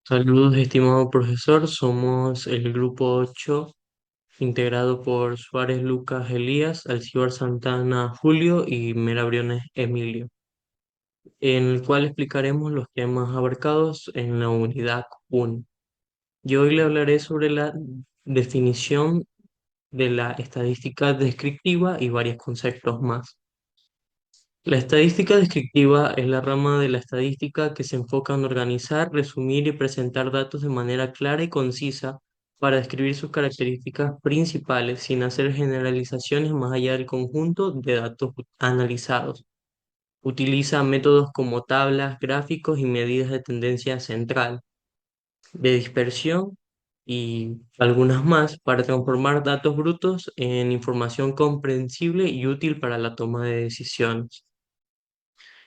Saludos, estimado profesor. Somos el grupo 8, integrado por Suárez Lucas Elías, Alcibar Santana Julio y Mera Briones Emilio, en el cual explicaremos los temas abarcados en la unidad 1. Yo hoy le hablaré sobre la definición de la estadística descriptiva y varios conceptos más. La estadística descriptiva es la rama de la estadística que se enfoca en organizar, resumir y presentar datos de manera clara y concisa para describir sus características principales sin hacer generalizaciones más allá del conjunto de datos analizados. Utiliza métodos como tablas, gráficos y medidas de tendencia central, de dispersión y algunas más para transformar datos brutos en información comprensible y útil para la toma de decisiones.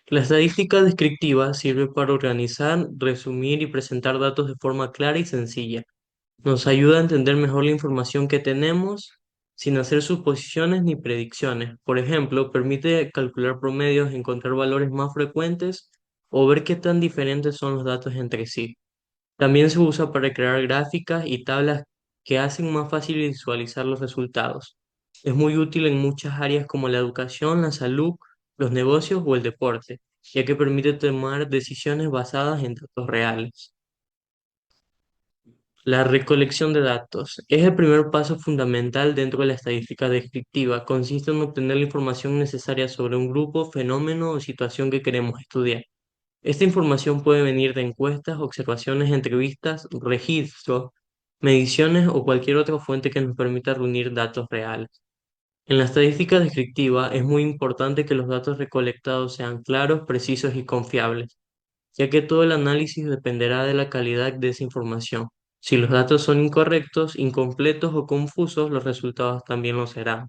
La estadística descriptiva sirve para organizar, resumir y presentar datos de forma clara y sencilla. Nos ayuda a entender mejor la información que tenemos sin hacer suposiciones ni predicciones. Por ejemplo, permite calcular promedios, encontrar valores más frecuentes o ver qué tan diferentes son los datos entre sí. También se usa para crear gráficas y tablas que hacen más fácil visualizar los resultados. Es muy útil en muchas áreas como la educación, la salud, los negocios o el deporte, ya que permite tomar decisiones basadas en datos reales. La recolección de datos es el primer paso fundamental dentro de la estadística descriptiva. Consiste en obtener la información necesaria sobre un grupo, fenómeno o situación que queremos estudiar. Esta información puede venir de encuestas, observaciones, entrevistas, registros, mediciones o cualquier otra fuente que nos permita reunir datos reales. En la estadística descriptiva es muy importante que los datos recolectados sean claros, precisos y confiables, ya que todo el análisis dependerá de la calidad de esa información. Si los datos son incorrectos, incompletos o confusos, los resultados también lo serán.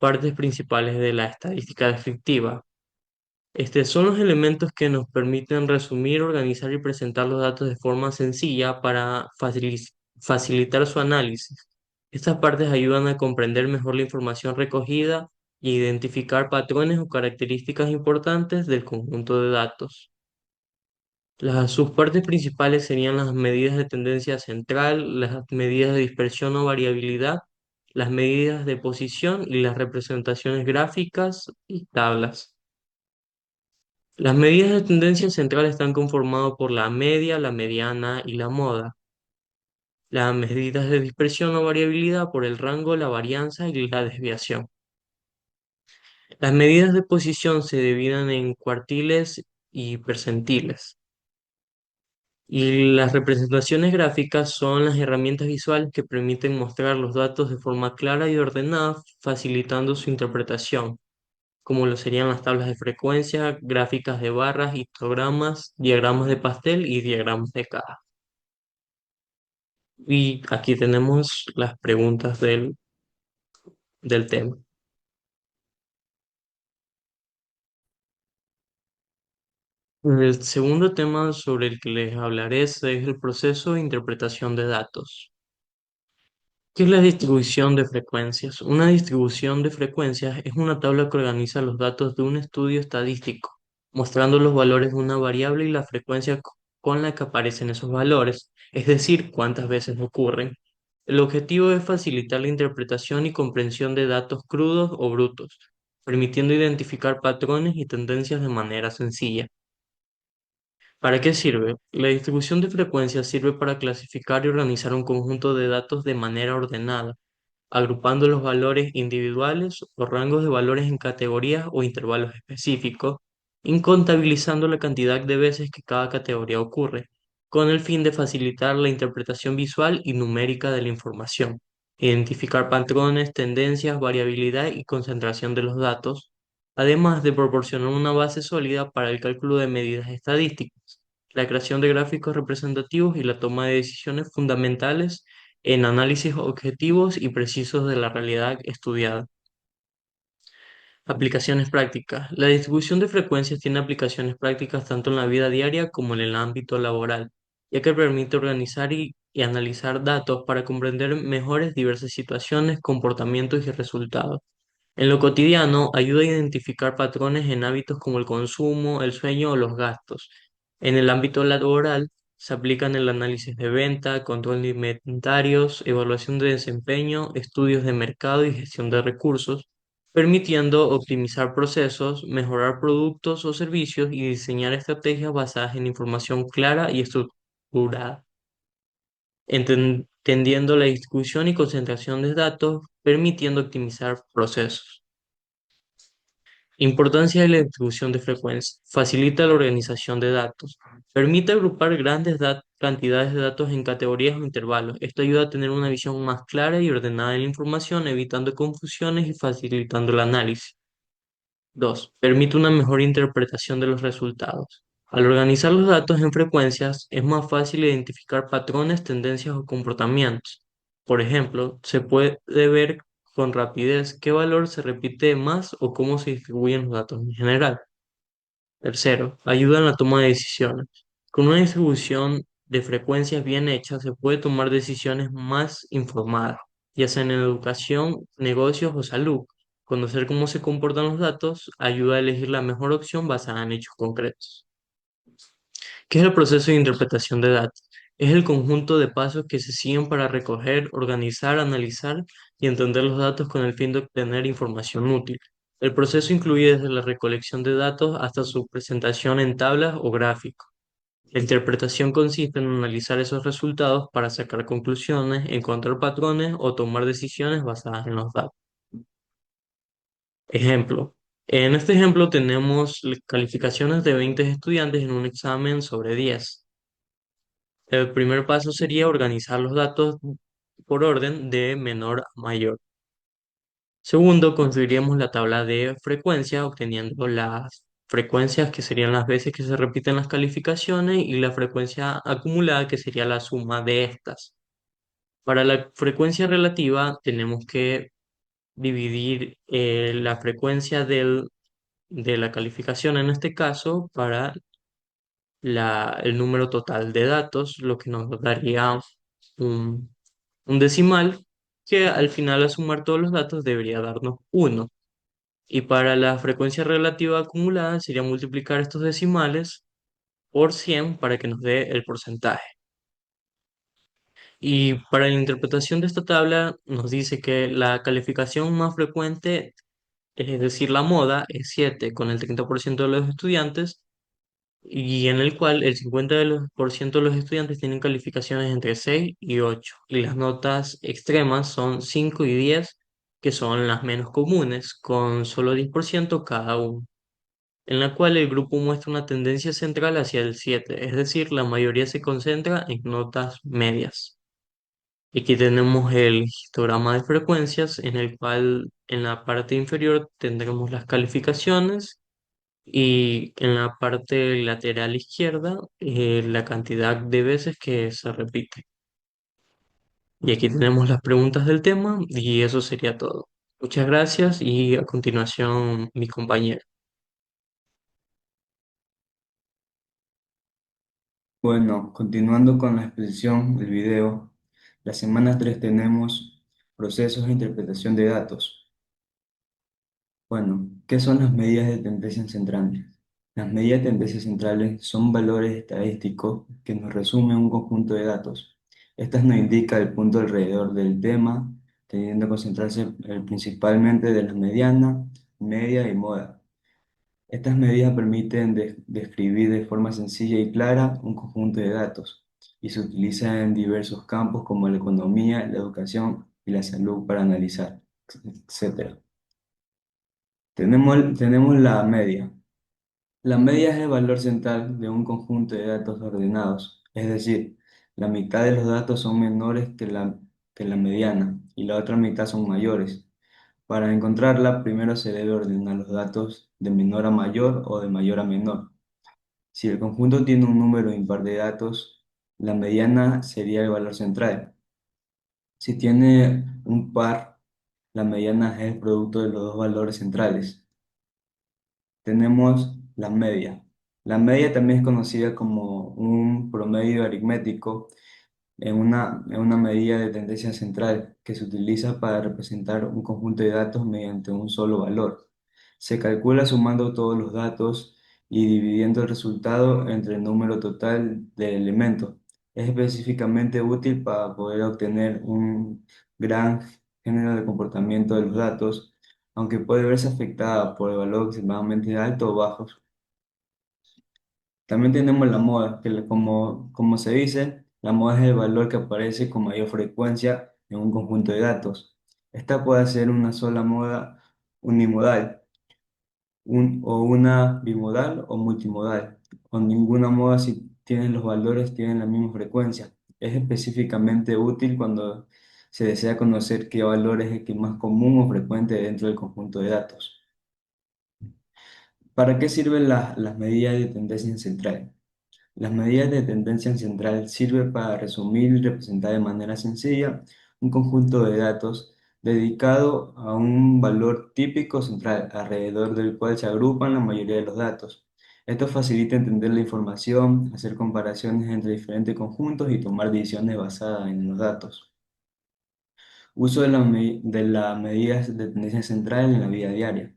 Partes principales de la estadística descriptiva. Son los elementos que nos permiten resumir, organizar y presentar los datos de forma sencilla para facilitar su análisis. Estas partes ayudan a comprender mejor la información recogida y identificar patrones o características importantes del conjunto de datos. Las subpartes principales serían las medidas de tendencia central, las medidas de dispersión o variabilidad, las medidas de posición y las representaciones gráficas y tablas. Las medidas de tendencia central están conformadas por la media, la mediana y la moda. Las medidas de dispersión o variabilidad por el rango, la varianza y la desviación. Las medidas de posición se dividen en cuartiles y percentiles. Y las representaciones gráficas son las herramientas visuales que permiten mostrar los datos de forma clara y ordenada, facilitando su interpretación, como lo serían las tablas de frecuencia, gráficas de barras, histogramas, diagramas de pastel y diagramas de caja. Y aquí tenemos las preguntas del tema. El segundo tema sobre el que les hablaré es el proceso de interpretación de datos. ¿Qué es la distribución de frecuencias? Una distribución de frecuencias es una tabla que organiza los datos de un estudio estadístico, mostrando los valores de una variable y la frecuencia con la que aparecen esos valores, es decir, cuántas veces ocurren. El objetivo es facilitar la interpretación y comprensión de datos crudos o brutos, permitiendo identificar patrones y tendencias de manera sencilla. ¿Para qué sirve? La distribución de frecuencias sirve para clasificar y organizar un conjunto de datos de manera ordenada, agrupando los valores individuales o rangos de valores en categorías o intervalos específicos, incontabilizando la cantidad de veces que cada categoría ocurre, con el fin de facilitar la interpretación visual y numérica de la información, identificar patrones, tendencias, variabilidad y concentración de los datos, además de proporcionar una base sólida para el cálculo de medidas estadísticas, la creación de gráficos representativos y la toma de decisiones fundamentales en análisis objetivos y precisos de la realidad estudiada. Aplicaciones prácticas. La distribución de frecuencias tiene aplicaciones prácticas tanto en la vida diaria como en el ámbito laboral, ya que permite organizar y analizar datos para comprender mejores diversas situaciones, comportamientos y resultados. En lo cotidiano, ayuda a identificar patrones en hábitos como el consumo, el sueño o los gastos, En el ámbito laboral, se aplican el análisis de venta, control de inventarios, evaluación de desempeño, estudios de mercado y gestión de recursos, permitiendo optimizar procesos, mejorar productos o servicios y diseñar estrategias basadas en información clara y estructurada, entendiendo la distribución y concentración de datos, permitiendo optimizar procesos. Importancia de la distribución de frecuencia. Facilita la organización de datos. Permite agrupar grandes cantidades de datos en categorías o intervalos. Esto ayuda a tener una visión más clara y ordenada de la información, evitando confusiones y facilitando el análisis. 2. Permite una mejor interpretación de los resultados. Al organizar los datos en frecuencias, es más fácil identificar patrones, tendencias o comportamientos. Por ejemplo, se puede ver con rapidez qué valor se repite más o cómo se distribuyen los datos en general. Tercero, ayuda en la toma de decisiones. Con una distribución de frecuencias bien hecha, se puede tomar decisiones más informadas, ya sea en educación, negocios o salud. Conocer cómo se comportan los datos ayuda a elegir la mejor opción basada en hechos concretos. ¿Qué es el proceso de interpretación de datos? Es el conjunto de pasos que se siguen para recoger, organizar, analizar y entender los datos con el fin de obtener información útil. El proceso incluye desde la recolección de datos hasta su presentación en tablas o gráficos. La interpretación consiste en analizar esos resultados para sacar conclusiones, encontrar patrones o tomar decisiones basadas en los datos. Ejemplo. En este ejemplo tenemos calificaciones de 20 estudiantes en un examen sobre 10. El primer paso sería organizar los datos por orden de menor a mayor. Segundo, construiríamos la tabla de frecuencia obteniendo las frecuencias que serían las veces que se repiten las calificaciones y la frecuencia acumulada que sería la suma de estas. Para la frecuencia relativa tenemos que dividir la frecuencia de la calificación en este caso para el número total de datos, lo que nos daría un, un decimal que al final a sumar todos los datos debería darnos 1. Y para la frecuencia relativa acumulada sería multiplicar estos decimales por 100 para que nos dé el porcentaje. Y para la interpretación de esta tabla nos dice que la calificación más frecuente, es decir, la moda, es 7 con el 30% de los estudiantes y en el cual el 50% de los estudiantes tienen calificaciones entre 6 y 8 y las notas extremas son 5 y 10 que son las menos comunes, con solo 10% cada uno, en la cual el grupo muestra una tendencia central hacia el 7, es decir, la mayoría se concentra en notas medias. Y aquí tenemos el histograma de frecuencias, en el cual en la parte inferior tendremos las calificaciones y en la parte lateral izquierda la cantidad de veces que se repite. Y aquí tenemos las preguntas del tema y eso sería todo. Muchas gracias y a continuación mi compañero. Bueno, continuando con la exposición del video, la semana 3 tenemos procesos de interpretación de datos. Bueno, ¿qué son las medidas de tendencia centrales? Las medidas de tendencia centrales son valores estadísticos que nos resumen un conjunto de datos. Estas nos indican el punto alrededor del tema, tendiendo a concentrarse principalmente de las medianas, media y moda. Estas medidas permiten describir de forma sencilla y clara un conjunto de datos y se utilizan en diversos campos como la economía, la educación y la salud para analizar, etcétera. Tenemos la media. La media es el valor central de un conjunto de datos ordenados, es decir, la mitad de los datos son menores que la mediana y la otra mitad son mayores. Para encontrarla, primero se debe ordenar los datos de menor a mayor o de mayor a menor. Si el conjunto tiene un número impar de datos, la mediana sería el valor central. Si tiene un par, la mediana es el producto de los dos valores centrales. Tenemos la media. La media también es conocida como un promedio aritmético en una medida de tendencia central que se utiliza para representar un conjunto de datos mediante un solo valor. Se calcula sumando todos los datos y dividiendo el resultado entre el número total de elementos. Es específicamente útil para poder obtener un gran género de comportamiento de los datos, aunque puede verse afectada por el valor extremadamente alto o bajo. También tenemos la moda, como se dice, la moda es el valor que aparece con mayor frecuencia en un conjunto de datos. Esta puede ser una sola moda unimodal, o una bimodal o multimodal, o ninguna moda si tienen los valores tienen la misma frecuencia. Es específicamente útil cuando se desea conocer qué valor es el que más común o frecuente dentro del conjunto de datos. ¿Para qué sirven las medidas de tendencia central? Las medidas de tendencia central sirven para resumir y representar de manera sencilla un conjunto de datos dedicado a un valor típico central, alrededor del cual se agrupan la mayoría de los datos. Esto facilita entender la información, hacer comparaciones entre diferentes conjuntos y tomar decisiones basadas en los datos. Uso de las medidas de tendencia central en la vida diaria.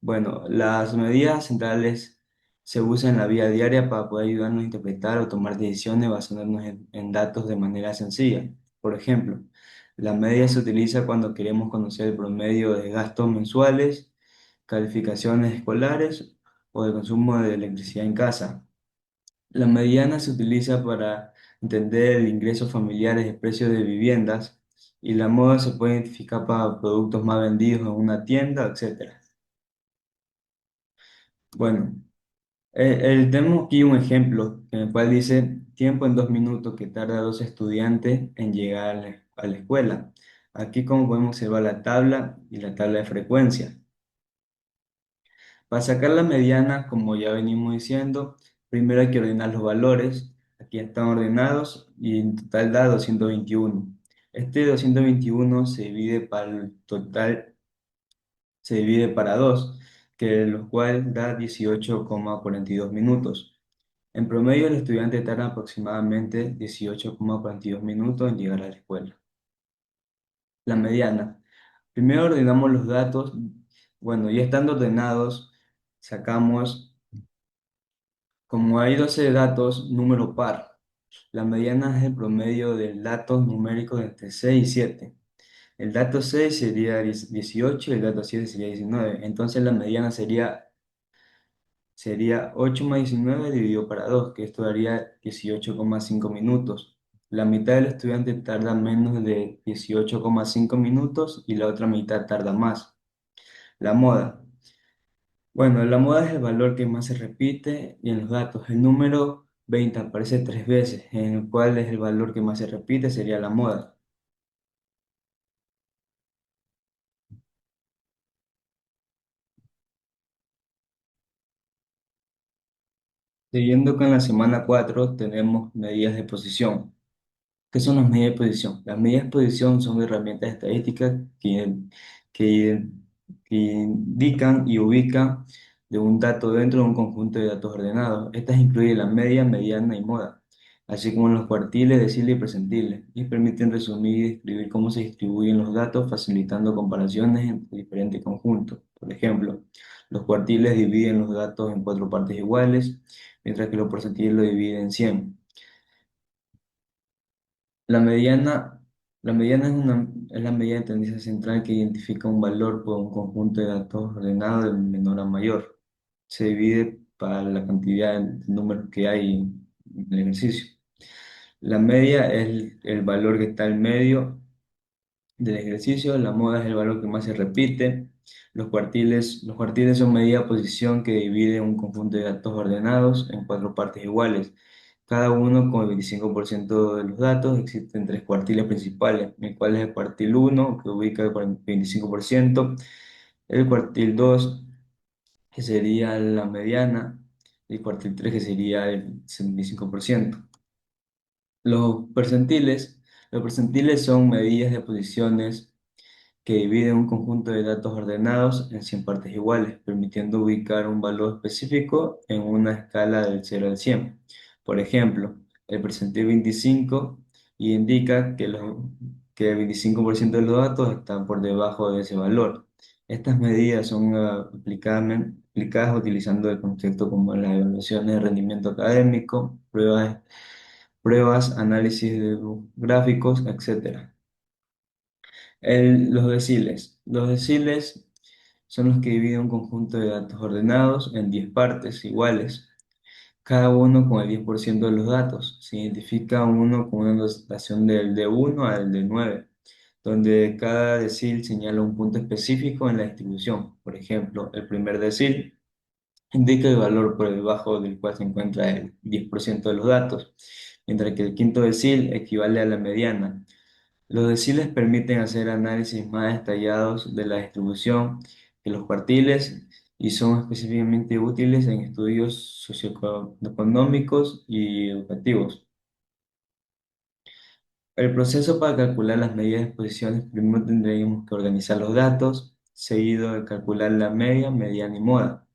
Bueno, las medidas centrales se usan en la vida diaria para poder ayudarnos a interpretar o tomar decisiones basándonos en datos de manera sencilla. Por ejemplo, la media se utiliza cuando queremos conocer el promedio de gastos mensuales, calificaciones escolares o de consumo de electricidad en casa. La mediana se utiliza para entender el ingreso familiares, el precio de viviendas, y la moda se puede identificar para productos más vendidos en una tienda, etcétera. Bueno. Tenemos aquí un ejemplo en el cual dice tiempo en 2 minutos que tarda dos estudiantes en llegar a la escuela. Aquí como podemos observar la tabla y la tabla de frecuencia. Para sacar la mediana, como ya venimos diciendo, primero hay que ordenar los valores. Aquí están ordenados y en total da 221. Este 221 se divide para el total, se divide para 2, que lo cual da 18,42 minutos. En promedio, el estudiante tarda aproximadamente 18,42 minutos en llegar a la escuela. La mediana. Primero ordenamos los datos. Bueno, ya estando ordenados, sacamos, como hay 12 datos, número par. La mediana es el promedio de datos numéricos entre 6 y 7. El dato 6 sería 18 y el dato 7 sería 19. Entonces la mediana sería 8 más 19 dividido para 2, que esto daría 18,5 minutos. La mitad del estudiante tarda menos de 18,5 minutos y la otra mitad tarda más. La moda. Bueno, la moda es el valor que más se repite y en los datos el número 20 aparece 3 veces, en el cual es el valor que más se repite sería la moda. Siguiendo con la semana 4 tenemos medidas de posición. ¿Qué son las medidas de posición? Las medidas de posición son herramientas estadísticas que, que indican y ubican de un dato dentro de un conjunto de datos ordenados. Estas incluyen la media, mediana y moda, así como los cuartiles, deciles y percentiles, y permiten resumir y describir cómo se distribuyen los datos, facilitando comparaciones entre diferentes conjuntos. Por ejemplo, los cuartiles dividen los datos en 4 partes iguales, mientras que los percentiles lo dividen en 100. La mediana, la mediana es la medida de tendencia central que identifica un valor por un conjunto de datos ordenado de menor a mayor. Se divide para la cantidad de números que hay en el ejercicio. La media es el valor que está en medio del ejercicio. La moda es el valor que más se repite. Los cuartiles son medida de posición que divide un conjunto de datos ordenados en 4 partes iguales. Cada uno con el 25% de los datos. Existen 3 cuartiles principales, el cual es el cuartil 1, que ubica el 25%, el cuartil 2, que sería la mediana, y el cuartil 3, que sería el 75%. Los percentiles, los percentiles son medidas de posiciones que divide un conjunto de datos ordenados en 100 partes iguales, permitiendo ubicar un valor específico en una escala del 0 al 100. Por ejemplo, el percentil 25 indica que el 25% de los datos están por debajo de ese valor. Estas medidas son aplicadas utilizando el concepto como las evaluaciones de rendimiento académico, pruebas, análisis de gráficos, etcétera. Los deciles. Los deciles son los que dividen un conjunto de datos ordenados en 10 partes iguales, cada uno con el 10% de los datos. Se identifica uno con una notación del D1 al D9, donde cada decil señala un punto específico en la distribución. Por ejemplo, el primer decil indica el valor por debajo del cual se encuentra el 10% de los datos, mientras que el quinto decil equivale a la mediana. Los deciles permiten hacer análisis más detallados de la distribución que los cuartiles y son específicamente útiles en estudios socioeconómicos y educativos. El proceso para calcular las medidas de exposiciones, primero tendríamos que organizar los datos, seguido de calcular la media, mediana y moda.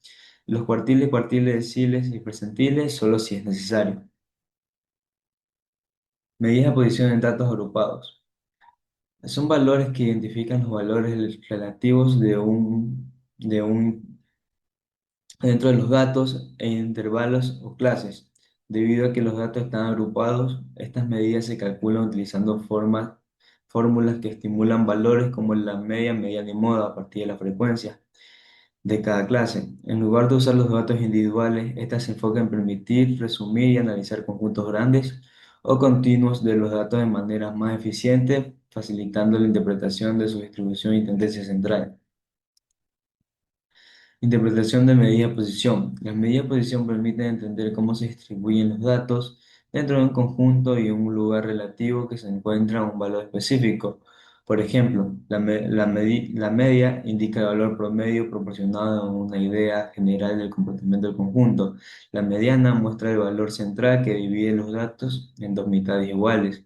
Los cuartiles, cuartiles, deciles y percentiles solo si es necesario. Medidas de posición en datos agrupados. Son valores que identifican los valores relativos de un dentro de los datos en intervalos o clases. Debido a que los datos están agrupados, estas medidas se calculan utilizando fórmulas que estimulan valores como la media, mediana y moda a partir de la frecuencia de cada clase. En lugar de usar los datos individuales, estas se enfocan en permitir, resumir y analizar conjuntos grandes o continuos de los datos de manera más eficiente, facilitando la interpretación de su distribución y tendencia central. Interpretación de medida de posición. Las medidas de posición permiten entender cómo se distribuyen los datos dentro de un conjunto y un lugar relativo que se encuentra un valor específico. Por ejemplo, la media indica el valor promedio proporcionado a una idea general del comportamiento del conjunto. La mediana muestra el valor central que divide los datos en dos mitades iguales,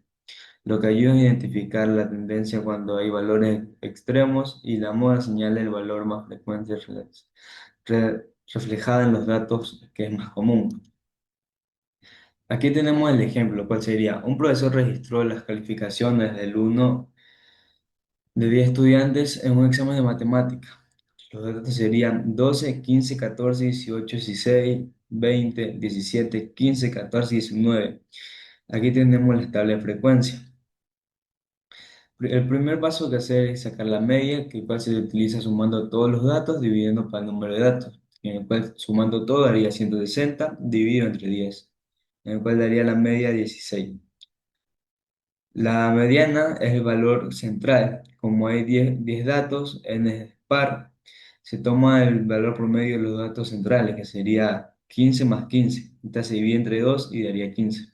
lo que ayuda a identificar la tendencia cuando hay valores extremos y la moda señala el valor más frecuente reflejada en los datos que es más común. Aquí tenemos el ejemplo, ¿cuál sería? Un profesor registró las calificaciones del 1 de 10 estudiantes en un examen de matemática. Los datos serían 12, 15, 14, 18, 16, 20, 17, 15, 14 y 19. Aquí tenemos la tabla de frecuencia. El primer paso que hacer es sacar la media, que cual se utiliza sumando todos los datos, dividiendo para el número de datos, en el cual sumando todo daría 160, dividido entre 10, en el cual daría la media 16. La mediana es el valor central. Como hay 10 datos, n es par, se toma el valor promedio de los datos centrales, que sería 15 más 15. Esta se divide entre 2 y daría 15.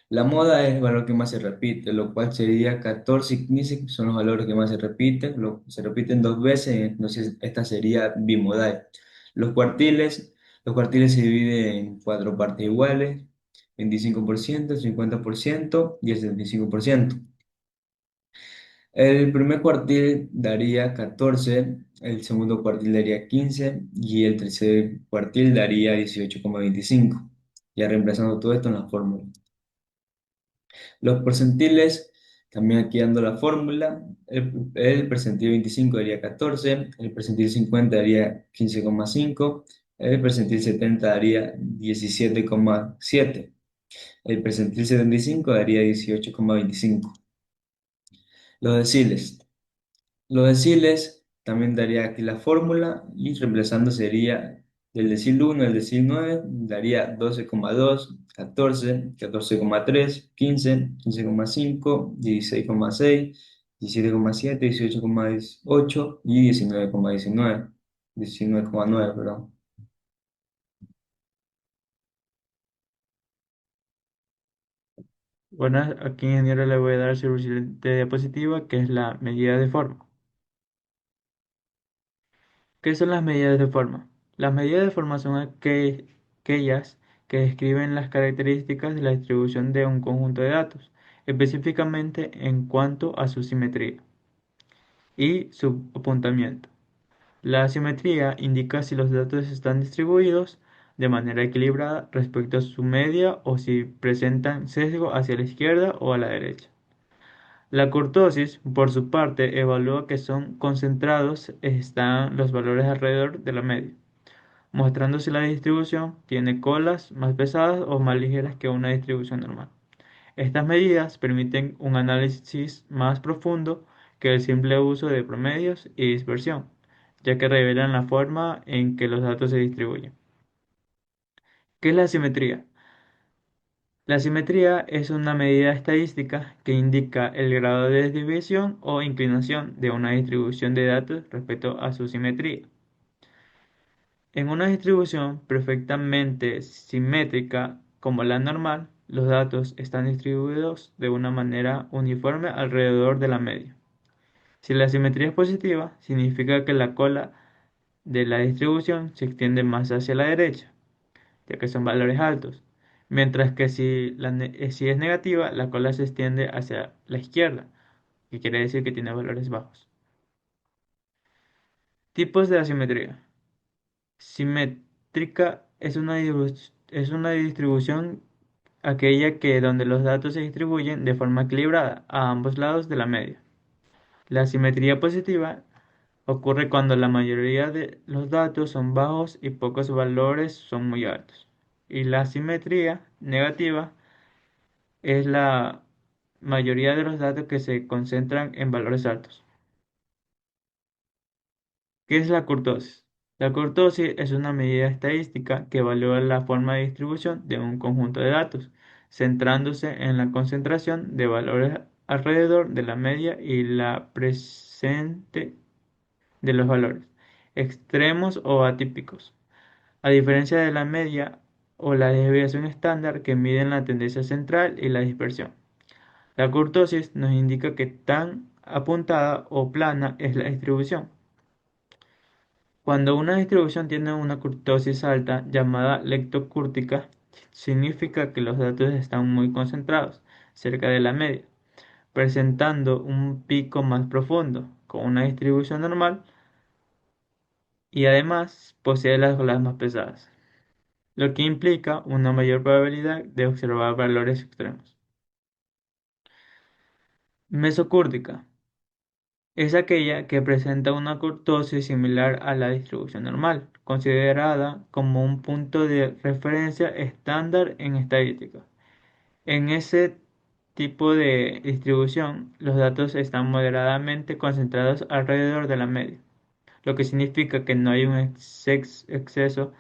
La moda es el valor que más se repite, lo cual sería 14 y 15, que son los valores que más se repiten, se repiten dos veces, entonces esta sería bimodal. Los cuartiles, los cuartiles se dividen en cuatro partes iguales, 25%, el 50% y el 75%. El primer cuartil daría 14, el segundo cuartil daría 15 y el tercer cuartil daría 18,25. Ya reemplazando todo esto en la fórmula. Los percentiles, también aquí dando la fórmula, el percentil 25 daría 14, el percentil 50 daría 15,5, el percentil 70 daría 17,7, el percentil 75 daría 18,25. Los deciles. Los deciles también daría aquí la fórmula y reemplazando sería del decil 1 al decil 9 daría 12,2, 14, 14,3, 15, 15,5, 16,6, 17,7, 18,8 y 19,19, 19,9, perdón. Bueno, aquí ingeniero le voy a dar su siguiente diapositiva, que es la medida de forma. ¿Qué son las medidas de forma? Las medidas de forma son aquellas que describen las características de la distribución de un conjunto de datos, específicamente en cuanto a su simetría y su apuntamiento. La simetría indica si los datos están distribuidos de manera equilibrada respecto a su media o si presentan sesgo hacia la izquierda o a la derecha. La kurtosis, por su parte, evalúa que son concentrados están los valores alrededor de la media, mostrando si la distribución tiene colas más pesadas o más ligeras que una distribución normal. Estas medidas permiten un análisis más profundo que el simple uso de promedios y dispersión, ya que revelan la forma en que los datos se distribuyen. ¿Qué es la simetría? La simetría es una medida estadística que indica el grado de desviación o inclinación de una distribución de datos respecto a su simetría. En una distribución perfectamente simétrica como la normal, los datos están distribuidos de una manera uniforme alrededor de la media. Si la simetría es positiva, significa que la cola de la distribución se extiende más hacia la derecha, ya que son valores altos, mientras que si es negativa, la cola se extiende hacia la izquierda, que quiere decir que tiene valores bajos. Tipos de asimetría. Simétrica es una distribución aquella que donde los datos se distribuyen de forma equilibrada a ambos lados de la media. La simetría positiva ocurre cuando la mayoría de los datos son bajos y pocos valores son muy altos. Y la simetría negativa es la mayoría de los datos que se concentran en valores altos. ¿Qué es la kurtosis? La kurtosis es una medida estadística que evalúa la forma de distribución de un conjunto de datos, centrándose en la concentración de valores alrededor de la media y la presente de los valores, extremos o atípicos, a diferencia de la media o la desviación estándar que miden la tendencia central y la dispersión. La kurtosis nos indica qué tan apuntada o plana es la distribución. Cuando una distribución tiene una kurtosis alta, llamada leptocúrtica, significa que los datos están muy concentrados, cerca de la media, presentando un pico más profundo, con una distribución normal, y además posee las olas más pesadas, lo que implica una mayor probabilidad de observar valores extremos. Mesocúrtica es aquella que presenta una kurtosis similar a la distribución normal, considerada como un punto de referencia estándar en estadística. En ese tipo de distribución, los datos están moderadamente concentrados alrededor de la media, lo que significa que no hay un exceso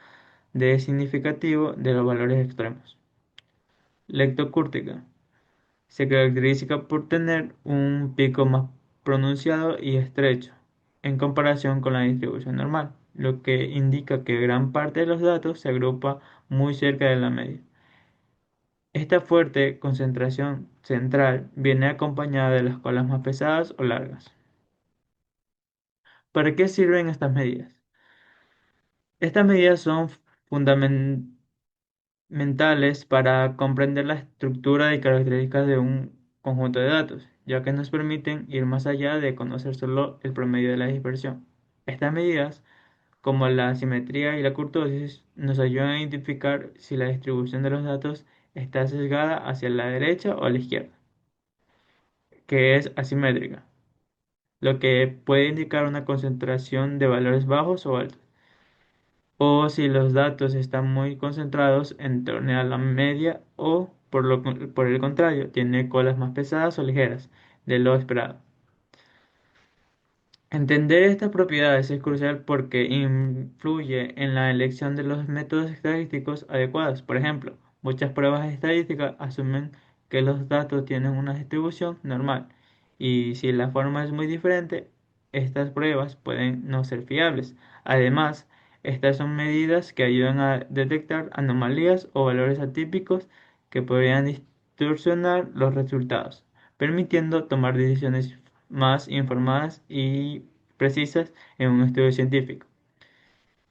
de significativo de los valores extremos. Leptocúrtica se caracteriza por tener un pico más pronunciado y estrecho en comparación con la distribución normal, lo que indica que gran parte de los datos se agrupa muy cerca de la media. Esta fuerte concentración central viene acompañada de las colas más pesadas o largas. ¿Para qué sirven estas medidas? Estas medidas son fundamentales para comprender la estructura y características de un conjunto de datos, ya que nos permiten ir más allá de conocer solo el promedio de la dispersión. Estas medidas, como la simetría y la kurtosis, nos ayudan a identificar si la distribución de los datos está sesgada hacia la derecha o a la izquierda, que es asimétrica, lo que puede indicar una concentración de valores bajos o altos, o si los datos están muy concentrados en torno a la media o, por el contrario, tiene colas más pesadas o ligeras de lo esperado. Entender estas propiedades es crucial porque influye en la elección de los métodos estadísticos adecuados. Por ejemplo, muchas pruebas estadísticas asumen que los datos tienen una distribución normal y si la forma es muy diferente, estas pruebas pueden no ser fiables. Además, estas son medidas que ayudan a detectar anomalías o valores atípicos que podrían distorsionar los resultados, permitiendo tomar decisiones más informadas y precisas en un estudio científico.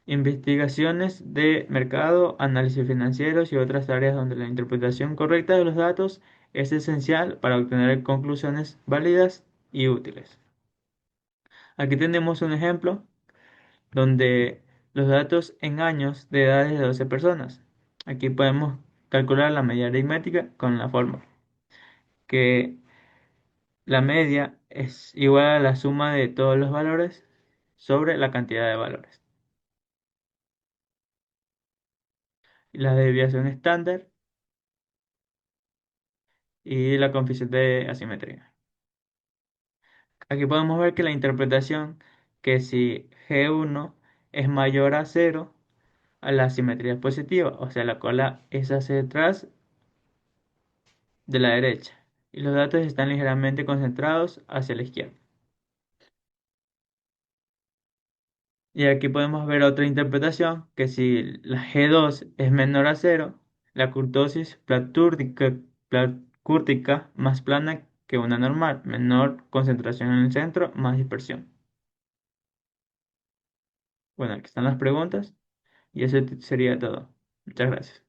Investigaciones de mercado, análisis financieros y otras áreas donde la interpretación correcta de los datos es esencial para obtener conclusiones válidas y útiles. Aquí tenemos un ejemplo donde los datos en años de edades de 12 personas. Aquí podemos calcular la media aritmética con la forma que La media es igual a la suma de todos los valores sobre la cantidad de valores. La desviación estándar y la coeficiente de asimetría. Aquí podemos ver que la interpretación, que si G1 es mayor a cero, a la simetría es positiva, o sea, la cola es hacia atrás de la derecha y los datos están ligeramente concentrados hacia la izquierda. Y aquí podemos ver otra interpretación, que si la G2 es menor a cero, la kurtosis placúrtica más plana que una normal, menor concentración en el centro, más dispersión. Bueno, aquí están las preguntas y eso sería todo. Muchas gracias.